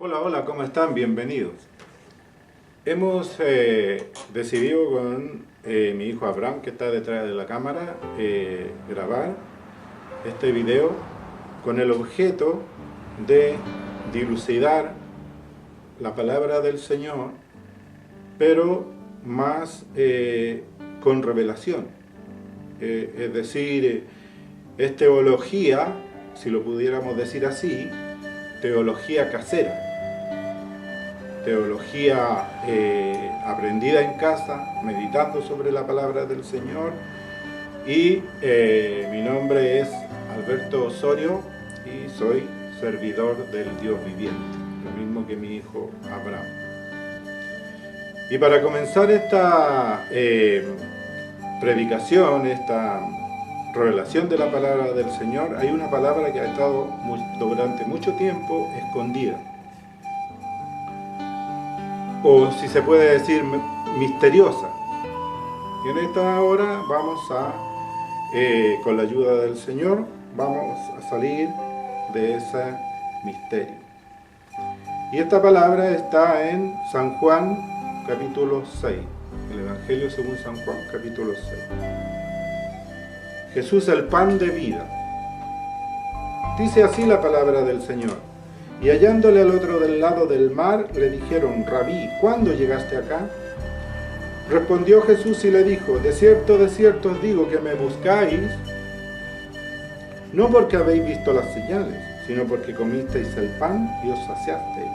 Hola, hola, ¿cómo están? Bienvenidos. Hemos decidido con mi hijo Abraham, que está detrás de la cámara, grabar este video con el objeto de dilucidar la palabra del Señor, pero más con revelación. Es decir, es teología, si lo pudiéramos decir así, teología casera, teología aprendida en casa, meditando sobre la palabra del Señor. Y mi nombre es Alberto Osorio y soy servidor del Dios viviente, lo mismo que mi hijo Abraham. Y para comenzar esta predicación, esta revelación de la palabra del Señor, hay una palabra que ha estado durante mucho tiempo escondida, o si se puede decir misteriosa. Y en esta hora vamos a, con la ayuda del Señor, vamos a salir de ese misterio. Y esta palabra está en San Juan capítulo 6, el Evangelio según San Juan capítulo 6. Jesús, el pan de vida. Dice así la palabra del Señor. Y hallándole al otro del lado del mar, le dijeron: Rabí, ¿cuándo llegaste acá? Respondió Jesús y le dijo: de cierto os digo que me buscáis, no porque habéis visto las señales, sino porque comisteis el pan y os saciasteis.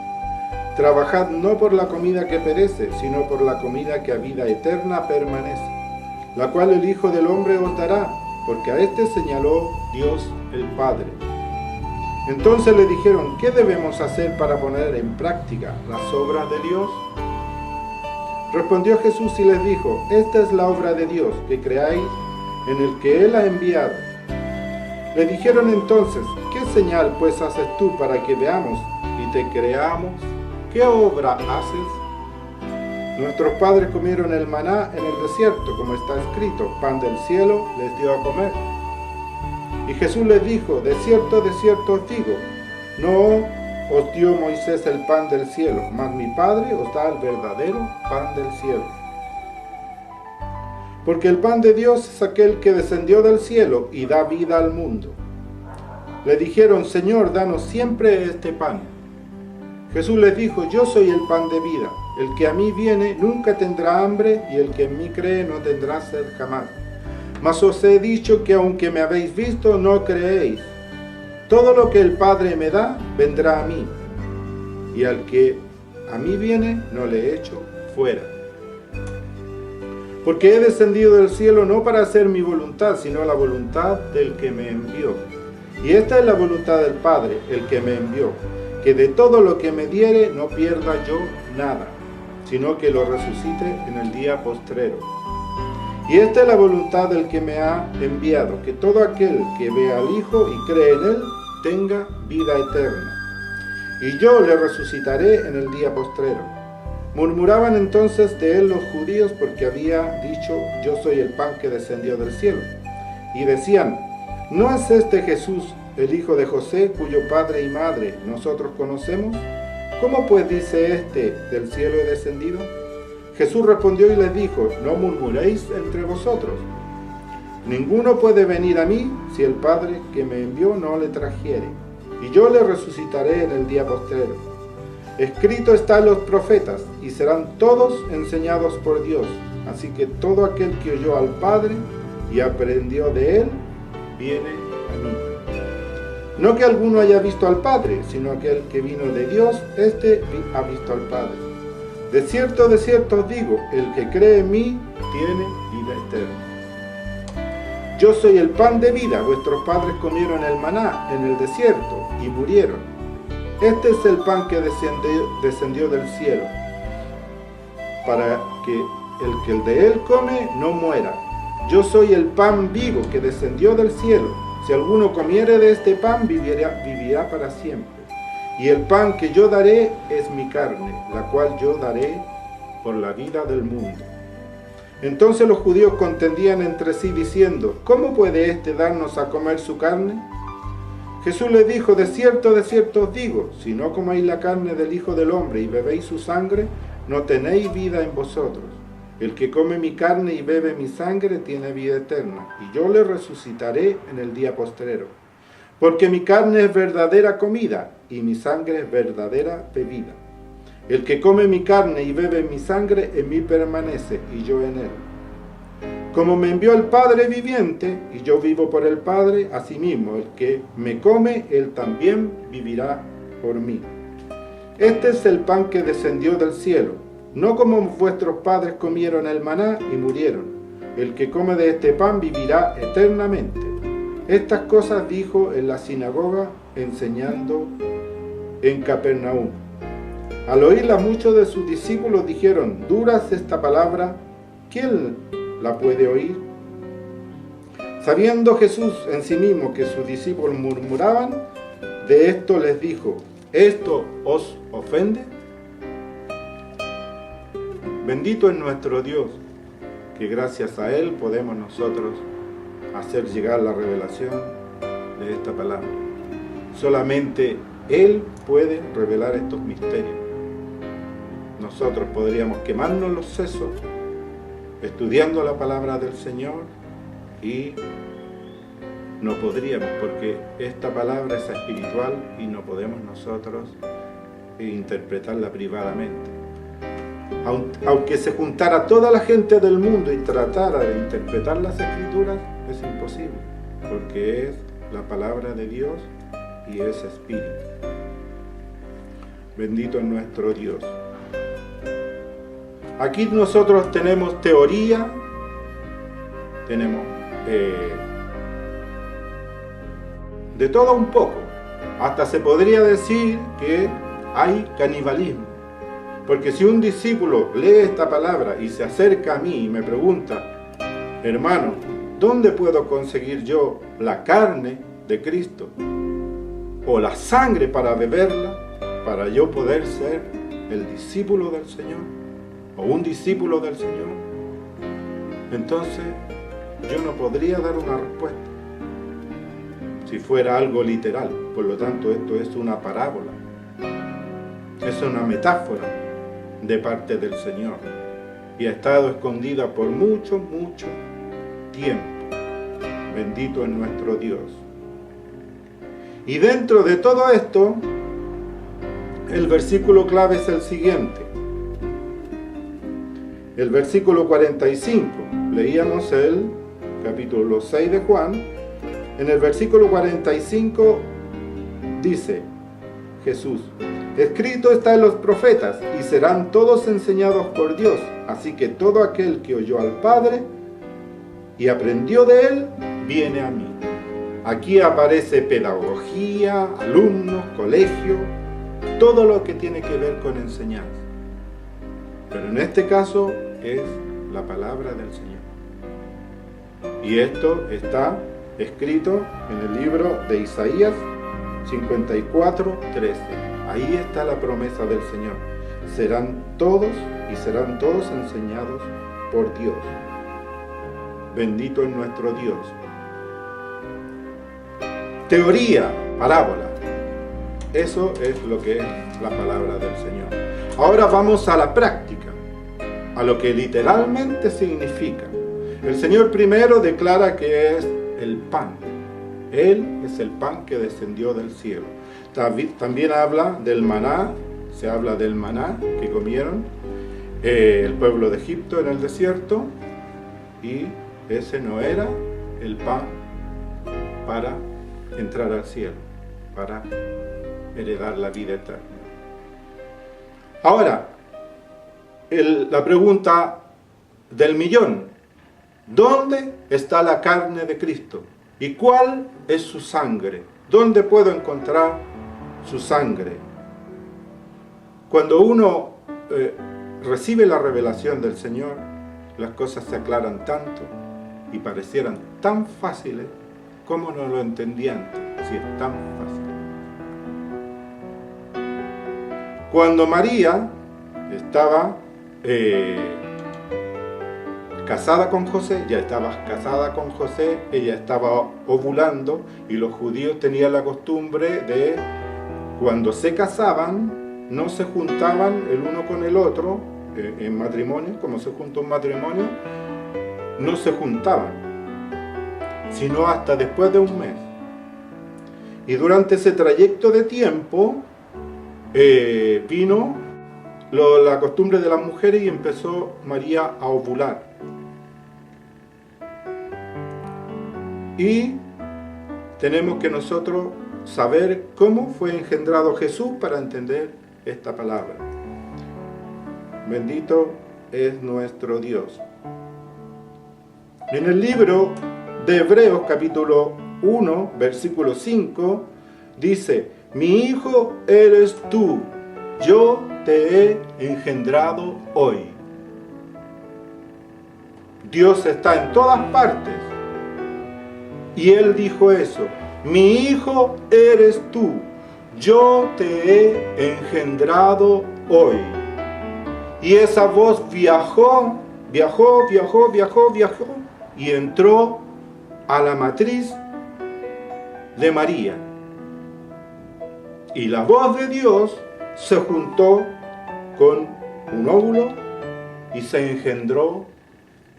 Trabajad no por la comida que perece, sino por la comida que a vida eterna permanece, la cual el Hijo del Hombre os dará, porque a este señaló Dios el Padre. Entonces le dijeron: ¿qué debemos hacer para poner en práctica las obras de Dios? Respondió Jesús y les dijo: esta es la obra de Dios, que creáis en el que Él ha enviado. Le dijeron entonces: ¿qué señal pues haces tú para que veamos y te creamos? ¿Qué obra haces? Nuestros padres comieron el maná en el desierto, como está escrito: pan del cielo les dio a comer. Y Jesús les dijo: de cierto os digo, no os dio Moisés el pan del cielo, mas mi Padre os da el verdadero pan del cielo. Porque el pan de Dios es aquel que descendió del cielo y da vida al mundo. Le dijeron: Señor, danos siempre este pan. Jesús les dijo: yo soy el pan de vida. El que a mí viene nunca tendrá hambre, y el que en mí cree no tendrá sed jamás. Mas os he dicho que aunque me habéis visto, no creéis. Todo lo que el Padre me da, vendrá a mí. Y al que a mí viene, no le echo fuera. Porque he descendido del cielo no para hacer mi voluntad, sino la voluntad del que me envió. Y esta es la voluntad del Padre, el que me envió, que de todo lo que me diere no pierda yo nada, sino que lo resucite en el día postrero. Y esta es la voluntad del que me ha enviado, que todo aquel que vea al Hijo y cree en Él, tenga vida eterna. Y yo le resucitaré en el día postrero. Murmuraban entonces de Él los judíos, porque había dicho: yo soy el pan que descendió del cielo. Y decían: ¿no es este Jesús el hijo de José, cuyo padre y madre nosotros conocemos? ¿Cómo pues dice este: del cielo he descendido? Jesús respondió y les dijo: no murmuréis entre vosotros. Ninguno puede venir a mí si el Padre que me envió no le trajere, y yo le resucitaré en el día postrero. Escrito está en los profetas, y serán todos enseñados por Dios. Así que todo aquel que oyó al Padre y aprendió de Él, viene a mí. No que alguno haya visto al Padre, sino aquel que vino de Dios, éste ha visto al Padre. De cierto os digo, el que cree en mí tiene vida eterna. Yo soy el pan de vida. Vuestros padres comieron el maná en el desierto y murieron. Este es el pan que descendió del cielo, para que el de él come no muera. Yo soy el pan vivo que descendió del cielo. Si alguno comiere de este pan, vivirá para siempre. Y el pan que yo daré es mi carne, la cual yo daré por la vida del mundo. Entonces los judíos contendían entre sí diciendo: ¿cómo puede éste darnos a comer su carne? Jesús les dijo, de cierto os digo, si no coméis la carne del Hijo del Hombre y bebéis su sangre, no tenéis vida en vosotros. El que come mi carne y bebe mi sangre tiene vida eterna, y yo le resucitaré en el día postrero. Porque mi carne es verdadera comida, y mi sangre es verdadera bebida. El que come mi carne y bebe mi sangre, en mí permanece, y yo en él. Como me envió el Padre viviente, y yo vivo por el Padre, asimismo, el que me come, él también vivirá por mí. Este es el pan que descendió del cielo, no como vuestros padres comieron el maná y murieron. El que come de este pan vivirá eternamente. Estas cosas dijo en la sinagoga, enseñando en Capernaum. Al oírla, muchos de sus discípulos dijeron, dura es esta palabra, ¿quién la puede oír? Sabiendo Jesús en sí mismo que sus discípulos murmuraban, de esto les dijo, ¿esto os ofende? Bendito es nuestro Dios, que gracias a Él podemos nosotros hacer llegar la revelación de esta palabra. Solamente Él puede revelar estos misterios. Nosotros podríamos quemarnos los sesos estudiando la palabra del Señor y no podríamos, porque esta palabra es espiritual y no podemos nosotros interpretarla privadamente. Aunque se juntara toda la gente del mundo y tratara de interpretar las Escrituras, es imposible, porque es la palabra de Dios y es espíritu. Bendito es nuestro Dios. Aquí nosotros tenemos teoría, tenemos de todo un poco. Hasta se podría decir que hay canibalismo. Porque si un discípulo lee esta palabra y se acerca a mí y me pregunta, hermano, ¿dónde puedo conseguir yo la carne de Cristo? O la sangre para beberla, para yo poder ser el discípulo del Señor, o un discípulo del Señor. Entonces, yo no podría dar una respuesta si fuera algo literal. Por lo tanto, esto es una parábola, es una metáfora de parte del Señor, y ha estado escondida por mucho tiempo. Bendito es nuestro Dios. Y dentro de todo esto, el versículo clave es el siguiente. El versículo 45, leíamos el capítulo 6 de Juan. En el versículo 45 dice Jesús, escrito está en los profetas, y serán todos enseñados por Dios. Así que todo aquel que oyó al Padre y aprendió de Él, viene a mí. Aquí aparece pedagogía, alumnos, colegio, todo lo que tiene que ver con enseñanza. Pero en este caso es la palabra del Señor. Y esto está escrito en el libro de Isaías 54:13. Ahí está la promesa del Señor. Serán todos enseñados por Dios. Bendito es nuestro Dios. Teoría, parábola. Eso es lo que es la palabra del Señor. Ahora vamos a la práctica, a lo que literalmente significa. El Señor primero declara que es el pan. Él es el pan que descendió del cielo. También habla del maná, se habla del maná que comieron el pueblo de Egipto en el desierto, y ese no era el pan para entrar al cielo, para heredar la vida eterna. Ahora, la pregunta del millón: ¿dónde está la carne de Cristo? ¿Y cuál es su sangre? ¿Dónde puedo encontrar su sangre? Cuando uno recibe la revelación del Señor, las cosas se aclaran tanto y parecieran tan fáciles como no lo entendí antes, si es tan fácil. Cuando María estaba casada con José, ya estaba casada con José, ella estaba ovulando y los judíos tenían la costumbre de, cuando se casaban, no se juntaban el uno con el otro en matrimonio, como se junta un matrimonio, no se juntaban, sino hasta después de un mes. Y durante ese trayecto de tiempo vino la costumbre de las mujeres y empezó María a ovular. Y tenemos que nosotros saber cómo fue engendrado Jesús para entender esta palabra. Bendito es nuestro Dios. En el libro de Hebreos capítulo 1, versículo 5, dice: mi hijo eres tú, yo te he engendrado hoy. Dios está en todas partes. Y Él dijo eso: mi hijo eres tú, yo te he engendrado hoy. Y esa voz viajó y entró a la matriz de María. Y la voz de Dios se juntó con un óvulo y se engendró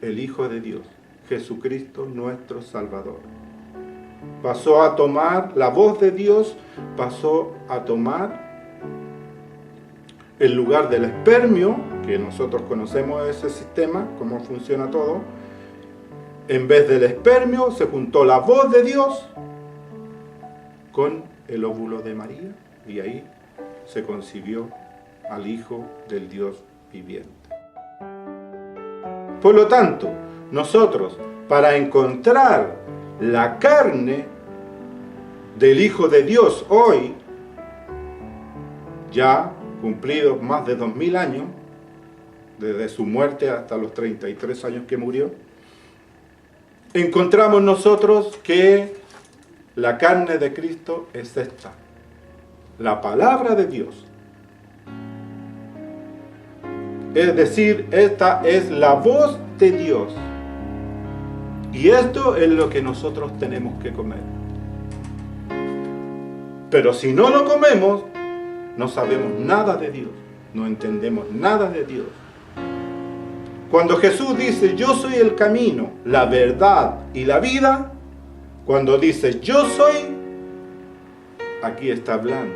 el Hijo de Dios, Jesucristo nuestro Salvador. Pasó a tomar, la voz de Dios pasó a tomar el lugar del espermio, que nosotros conocemos ese sistema, cómo funciona todo. En vez del espermio se juntó la voz de Dios con el óvulo de María y ahí se concibió al Hijo del Dios viviente. Por lo tanto, nosotros, para encontrar la carne del Hijo de Dios hoy, ya cumplidos más de 2000 años, desde su muerte hasta los 33 años que murió, encontramos nosotros que la carne de Cristo es esta, la palabra de Dios. Es decir, esta es la voz de Dios. Y esto es lo que nosotros tenemos que comer. Pero si no lo comemos, no sabemos nada de Dios, no entendemos nada de Dios. Cuando Jesús dice: yo soy el camino, la verdad y la vida, cuando dice yo soy, aquí está hablando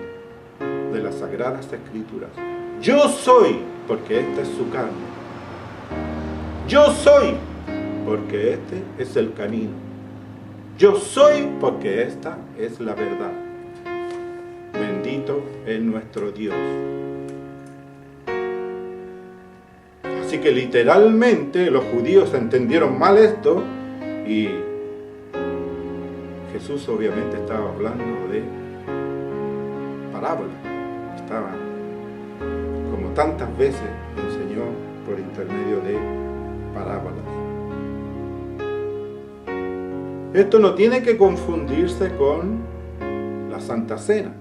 de las Sagradas Escrituras. Yo soy, porque esta es su carne. Yo soy, porque este es el camino. Yo soy, porque esta es la verdad. Bendito es nuestro Dios. Así que literalmente los judíos entendieron mal esto y Jesús obviamente estaba hablando de parábolas. Estaba, como tantas veces enseñó por intermedio de parábolas. Esto no tiene que confundirse con la Santa Cena,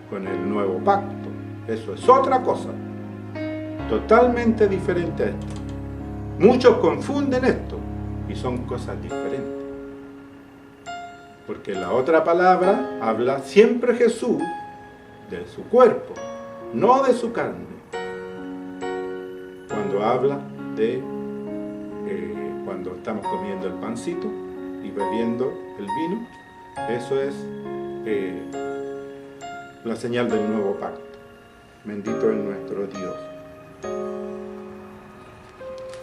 con el Nuevo Pacto. Eso es otra cosa, totalmente diferente a esto. Muchos confunden esto y son cosas diferentes. Porque la otra palabra habla siempre Jesús de su cuerpo, no de su carne. Cuando habla de cuando estamos comiendo el pancito y bebiendo el vino, eso es la señal del nuevo pacto. Bendito es nuestro Dios.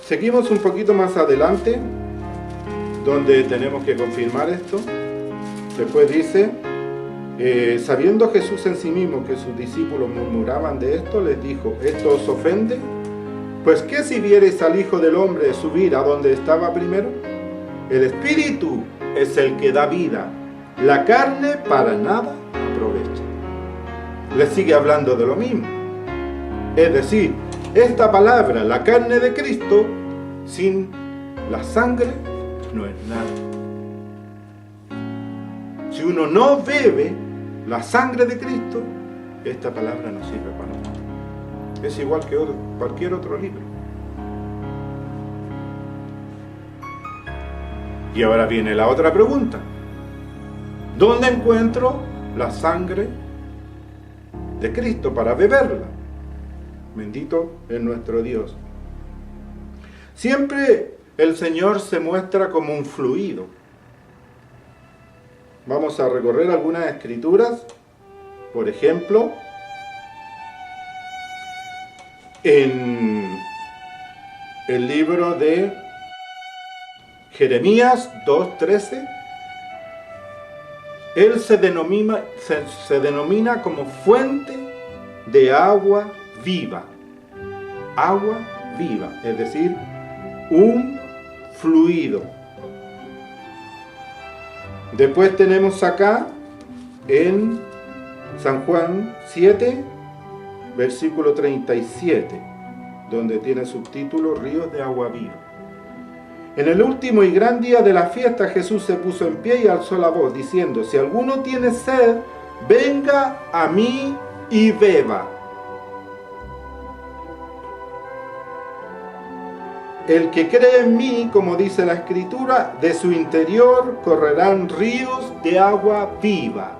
Seguimos un poquito más adelante, donde tenemos que confirmar esto. Después dice: sabiendo Jesús en sí mismo que sus discípulos murmuraban de esto, les dijo: ¿esto os ofende? Pues ¿qué si viereis al Hijo del Hombre subir a donde estaba primero? El Espíritu es el que da vida, la carne para nada aprovecha. Les sigue hablando de lo mismo. Es decir, esta palabra, la carne de Cristo, sin la sangre no es nada. Si uno no bebe la sangre de Cristo, esta palabra no sirve para nada. Es igual que cualquier otro libro. Y ahora viene la otra pregunta. ¿Dónde encuentro la sangre de Cristo para beberla? Bendito es nuestro Dios. Siempre el Señor se muestra como un fluido. Vamos a recorrer algunas escrituras. Por ejemplo, en el libro de Jeremías 2:13, Él se denomina como fuente de agua viva. Agua viva, es decir, un fluido. Después tenemos acá en San Juan 7, versículo 37, donde tiene subtítulo Ríos de agua viva. En el último y gran día de la fiesta, Jesús se puso en pie y alzó la voz, diciendo: si alguno tiene sed, venga a mí y beba. El que cree en mí, como dice la Escritura, de su interior correrán ríos de agua viva.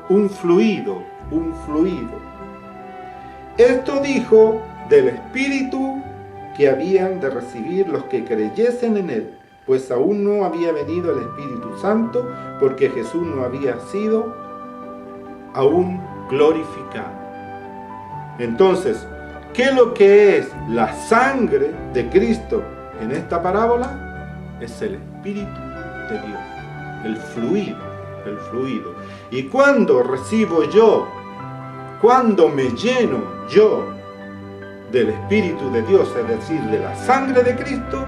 Un fluido, un fluido. Esto dijo del Espíritu que habían de recibir los que creyesen en Él, pues aún no había venido el Espíritu Santo, porque Jesús no había sido aún glorificado. Entonces, ¿qué es lo que es la sangre de Cristo en esta parábola? Es el Espíritu de Dios, el fluido, el fluido. Y cuando recibo yo, cuando me lleno yo del Espíritu de Dios, es decir, de la sangre de Cristo,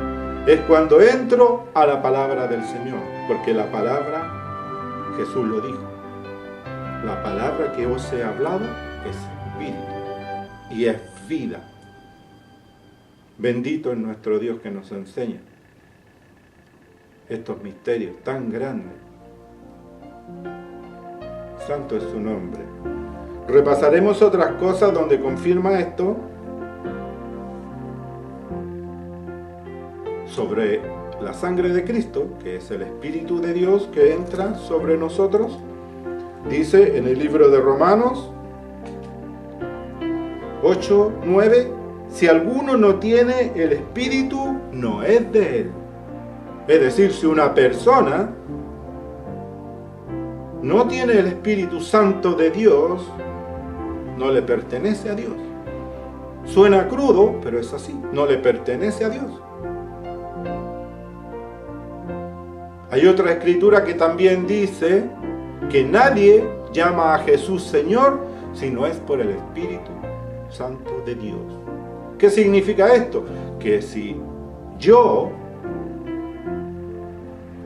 es cuando entro a la palabra del Señor, porque la palabra, Jesús lo dijo, la palabra que os he hablado es Espíritu y es vida. Bendito es nuestro Dios que nos enseña estos misterios tan grandes. Santo es su nombre. Repasaremos otras cosas donde confirma esto sobre la sangre de Cristo, que es el Espíritu de Dios que entra sobre nosotros. Dice en el libro de Romanos 8:9, si alguno no tiene el Espíritu, no es de él. Es decir, si una persona no tiene el Espíritu Santo de Dios, no le pertenece a Dios. Suena crudo, pero es así, no le pertenece a Dios. Hay otra escritura que también dice que nadie llama a Jesús Señor si no es por el Espíritu Santo de Dios. ¿Qué significa esto? Que si yo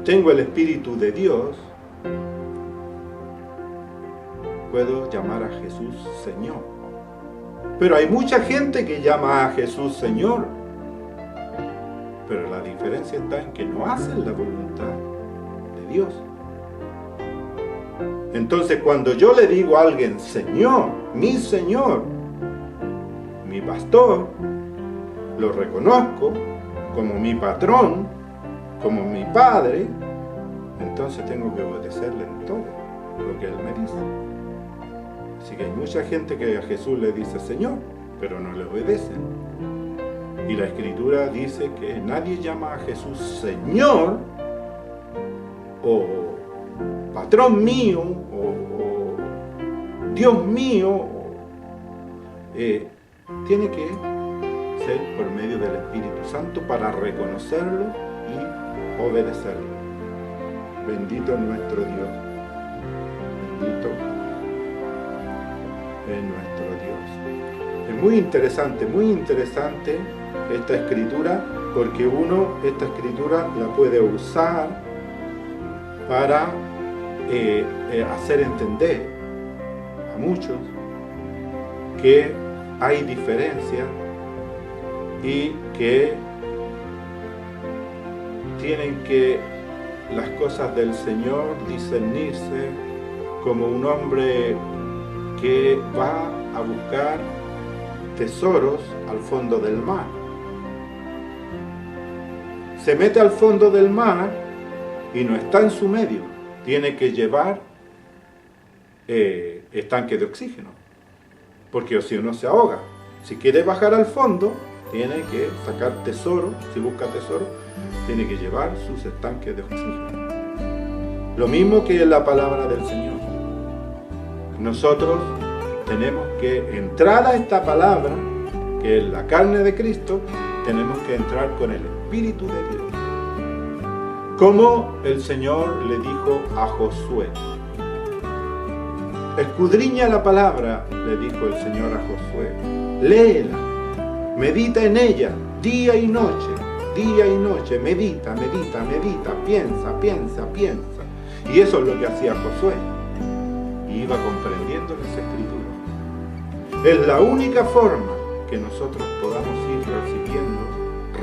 tengo el Espíritu de Dios, puedo llamar a Jesús Señor. Pero hay mucha gente que llama a Jesús Señor, pero la diferencia está en que no hacen la voluntad de Dios. Entonces, cuando yo le digo a alguien Señor, mi pastor, lo reconozco como mi patrón, como mi padre, entonces tengo que obedecerle en todo lo que él me dice. Así que hay mucha gente que a Jesús le dice Señor, pero no le obedecen. Y la Escritura dice que nadie llama a Jesús Señor o patrón mío o Dios mío. Tiene que ser por medio del Espíritu Santo para reconocerlo y obedecerlo. Bendito es nuestro Dios. Bendito es nuestro Dios. Es muy interesante esta escritura, porque uno esta escritura la puede usar para hacer entender a muchos que hay diferencia y que tienen que las cosas del Señor discernirse como un hombre que va a buscar tesoros al fondo del mar. Se mete al fondo del mar y no está en su medio, tiene que llevar estanque de oxígeno, porque si no se ahoga. Si quiere bajar al fondo, tiene que sacar tesoro. Si busca tesoro, tiene que llevar sus estanques de oxígeno. Lo mismo que en la palabra del Señor. Nosotros tenemos que entrar a esta palabra, que es la carne de Cristo. Tenemos que entrar con el Espíritu de Dios. Como el Señor le dijo a Josué. Escudriña la palabra, le dijo el Señor a Josué. Léela, medita en ella, día y noche, medita, piensa. Y eso es lo que hacía Josué. Iba comprendiendo las Escrituras. Es la única forma que nosotros podamos ir recibiendo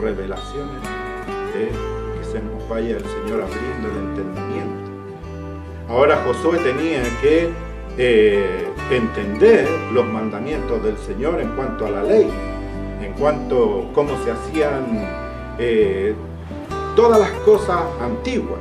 revelaciones de que se nos vaya el Señor abriendo el entendimiento. Ahora Josué tenía que entender los mandamientos del Señor en cuanto a la ley, en cuanto a cómo se hacían todas las cosas antiguas.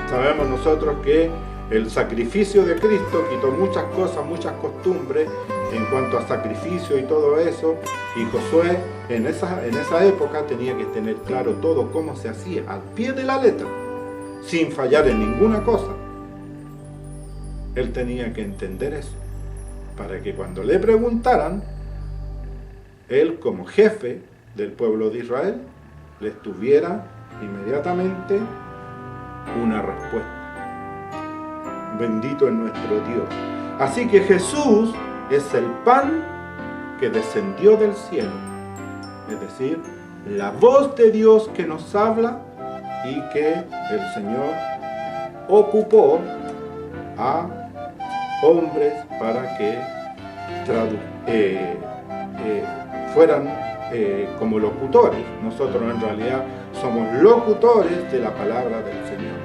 Sabemos nosotros que el sacrificio de Cristo quitó muchas cosas, muchas costumbres en cuanto a sacrificio y todo eso, y Josué en esa época tenía que tener claro todo cómo se hacía, al pie de la letra, sin fallar en ninguna cosa. Él tenía que entender eso, para que cuando le preguntaran, él como jefe del pueblo de Israel, les tuviera inmediatamente una respuesta. Bendito es nuestro Dios. Así que Jesús es el pan que descendió del cielo, es decir, la voz de Dios que nos habla y que el Señor ocupó a hombres para que fueran como locutores. Nosotros en realidad somos locutores de la palabra del Señor,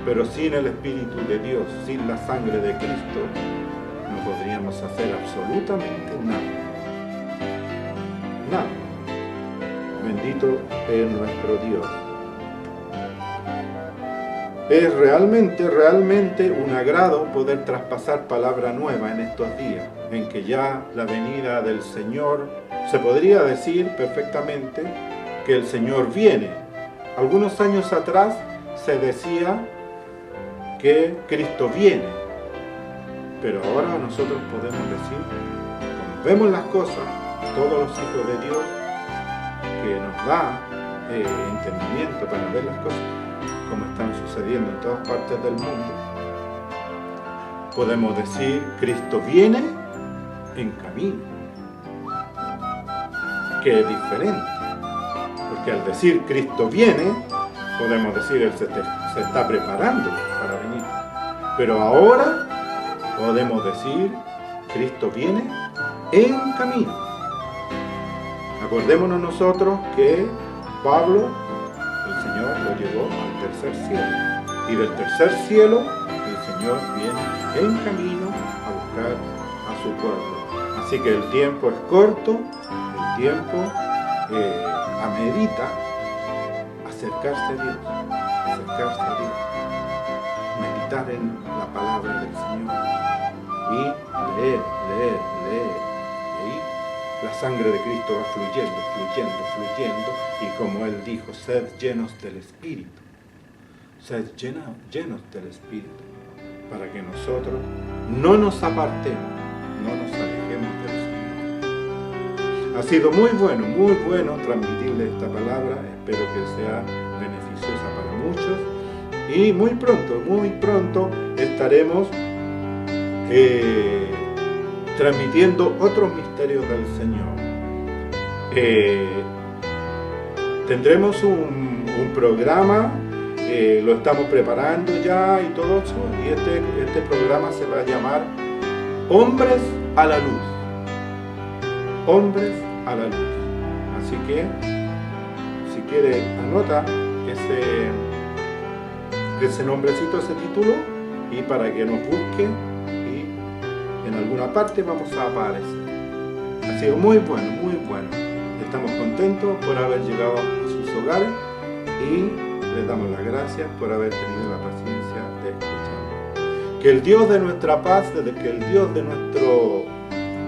pero sin el Espíritu de Dios, sin la sangre de Cristo, no podríamos hacer absolutamente nada. Bendito es nuestro Dios. Es realmente un agrado poder traspasar palabra nueva en estos días, en que ya la venida del Señor, se podría decir perfectamente que el Señor viene. Algunos años atrás se decía que Cristo viene, pero ahora nosotros podemos decir, como vemos las cosas, todos los hijos de Dios, que nos da entendimiento para ver las cosas como están sucediendo en todas partes del mundo, podemos decir, Cristo viene en camino, que es diferente, porque al decir Cristo viene, podemos decir, Él se está preparando para venir, pero ahora podemos decir, Cristo viene en camino. Acordémonos nosotros que Pablo, el Señor lo llevó al tercer cielo, y del tercer cielo el Señor viene en camino a buscar a su pueblo. Así que el tiempo es corto, el tiempo amerita acercarse a Dios, meditar en la palabra del Señor y leer. Y la sangre de Cristo va fluyendo, y como Él dijo, sed llenos del Espíritu, para que nosotros no nos apartemos, no nos alejemos del Señor. Ha sido muy bueno transmitirle esta palabra, espero que sea beneficiosa para muchos, y muy pronto estaremos transmitiendo otros misterios del Señor. Tendremos un programa, lo estamos preparando ya y todo eso, y este programa se va a llamar Hombres a la Luz. Hombres a la Luz. Así que, si quiere, anota ese nombrecito, ese título, y para que nos busque, y en alguna parte vamos a aparecer. Ha sido muy bueno. Estamos contentos por haber llegado a sus hogares y les damos las gracias por haber tenido la paciencia de escuchar. Que el Dios de nuestra paz, que el Dios de nuestro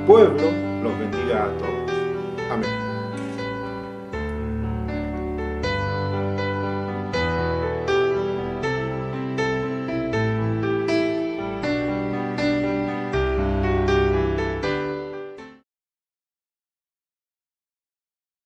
pueblo los bendiga a todos. Amén.